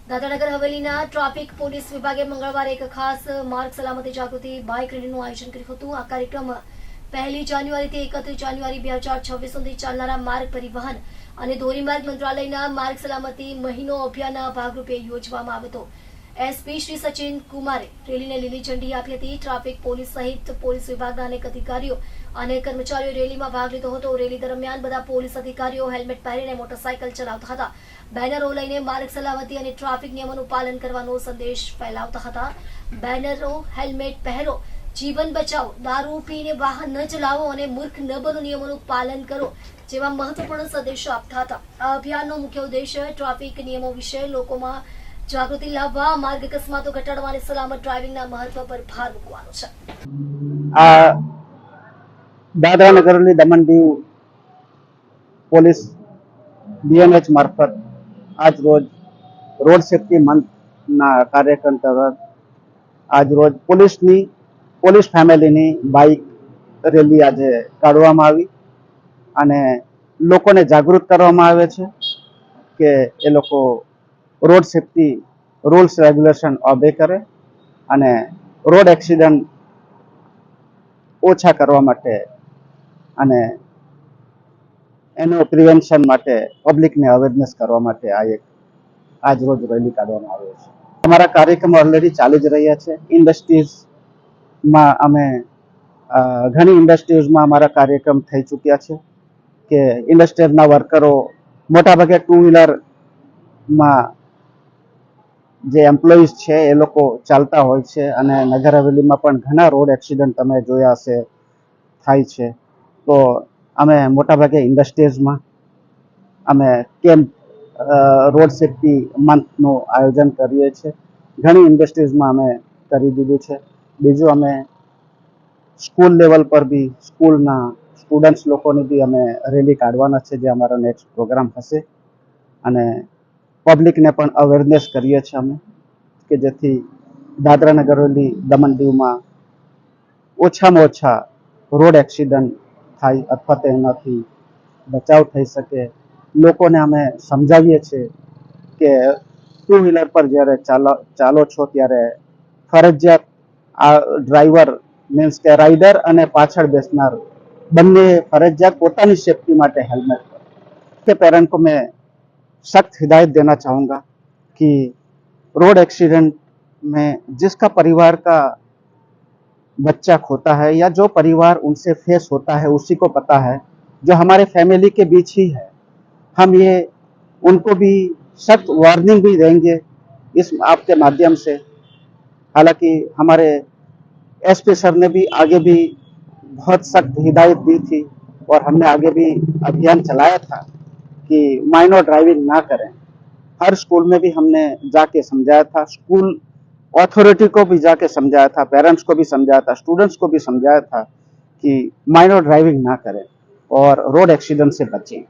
Dadra Nagar હવેલીના traffic police વિભાગે મંગળવારે એક ખાસ માર્ગ સલામતી જાગૃતિ બાઇક રેલીનું આયોજન કર્યું હતું। આ કાર્યક્રમ 1 જાન્યુઆરીથી 31 જાન્યુઆરી 2026 સુધી ચાલનારા માર્ગ પરિવહન અને ધોરીમાર્ગ મંત્રાલયના માર્ગ સલામતી મહિનો અભિયાનના ભાગરૂપે યોજવામાં આવ્યો હતો। એસપી શ્રી સચિન કુમારે રેલીને લીલી ઝંડી આપી હતી। ટ્રાફિક પોલીસ સહિત પોલીસ વિભાગના અનેક અધિકારીઓ અને કર્મચારીઓ રેલીમાં ભાગ લીધો હતો। રેલી દરમિયાન બધા પોલીસ અધિકારીઓ હેલ્મેટ પહેરીને મોટરસાયકલ ચલાવતા હતા। બેનરો લઈને માર્ગ સલામતી અને ટ્રાફિક નિયમોનું પાલન કરવાનો સંદેશ ફેલાવતા હતા। બેનરો હેલ્મેટ પહેરો, જીવન બચાવો, દારૂ પીને વાહન ન ચલાવો અને મૂર્ખ ન બનો, નિયમોનું પાલન કરો જેવા મહત્વપૂર્ણ સંદેશો આપતા હતા। આ અભિયાનનો મુખ્ય ઉદ્દેશ્ય ટ્રાફિક નિયમો વિશે લોકોમાં જાગૃતિ લાવવા, માર્ગ અકસ્માતો ઘટાડવા અને સલામત ડ્રાઇવિંગના મહત્વ પર ભાર મૂકવાનો છે। આ દાદરાનગરની દમણ દીવ પોલીસ ડીએનએચ મારફત આજ રોજ રોડ સેફ્ટી મંથના કાર્યક્રમ તરફ આજ રોજ પોલીસ ફેમિલીની બાઇક રેલી આજે કાઢવામાં આવી અને લોકોને જાગૃત કરવામાં આવે છે કે એ લોકો road safety rules regulation obey કરે અને રોડ એક્સિડન્ટ ઓછા કરવા માટે અને એનો પ્રિવેન્શન માટે પબ્લિકને અવેરનેસ કરવા માટે આજ રોજ રેલી કાઢવામાં આવ્યો છે। અમારા કાર્યક્રમ ઓલરેડી ચાલી જ રહ્યા છે। ઇન્ડસ્ટ્રીઝમાં અમે ઘણી ઇન્ડસ્ટ્રીઝમાં અમારા કાર્યક્રમ થઈ ચૂક્યા છે કે ઇન્ડસ્ટ્રીઝના વર્કરો મોટાભાગે ટુ વ્હીલરમાં જે એમ્પ્લોઈઝ છે એ લોકો ચાલતા હોય છે અને નગર હવેલીમાં પણ ઘણા રોડ એક્સિડન્ટ તમે જોયા હશે થાય છે। તો અમે મોટાભાગે ઇન્ડસ્ટ્રીઝમાં અમે કેમ્પ રોડ સેફ્ટી મંથનું આયોજન કરીએ છીએ। ઘણી ઇન્ડસ્ટ્રીઝમાં અમે કરી દીધું છે। બીજું અમે સ્કૂલ લેવલ પર બી સ્કૂલના સ્ટુડન્ટ્સ લોકોની બી અમે રેલી કાઢવાના છે, જે અમારો નેક્સ્ટ પ્રોગ્રામ હશે અને પબ્લિકને પણ અવેરનેસ કરીએ છીએ અમે કે જેથી દાદરાનગર હવેલી દમણ દીવમાં ઓછામાં ઓછા રોડ એક્સિડન્ટ થાય અથવા તેનાથી બચાવ થઈ શકે। લોકોને અમે સમજાવીએ છીએ કે ટુ વ્હીલર પર જ્યારે ચાલો છો ત્યારે ફરજિયાત આ ડ્રાઈવર મીન્સ કે રાઇડર અને પાછળ બેસનાર બંને फर्जियात પોતાની सेफ्टी માટે हेलमेट के पेरेंट को मैं सख्त हिदायत देना चाहूँगा कि रोड एक्सीडेंट में जिसका परिवार का बच्चा खोता है या जो परिवार उनसे फेस होता है उसी को पता है, जो हमारे फैमिली के बीच ही है। हम ये उनको भी सख्त वार्निंग भी देंगे इस आपके माध्यम से। हालांकि हमारे एसपी सर ने भी आगे भी बहुत सख्त हिदायत दी थी और हमने आगे भी अभियान चलाया था कि माइनर ड्राइविंग ना करें। हर स्कूल में भी हमने जाके समझाया था, स्कूल अथॉरिटी को भी जाके समझाया था, पेरेंट्स को भी समझाया था, स्टूडेंट्स को भी समझाया था कि माइनर ड्राइविंग ना करें और रोड एक्सीडेंट से बचें।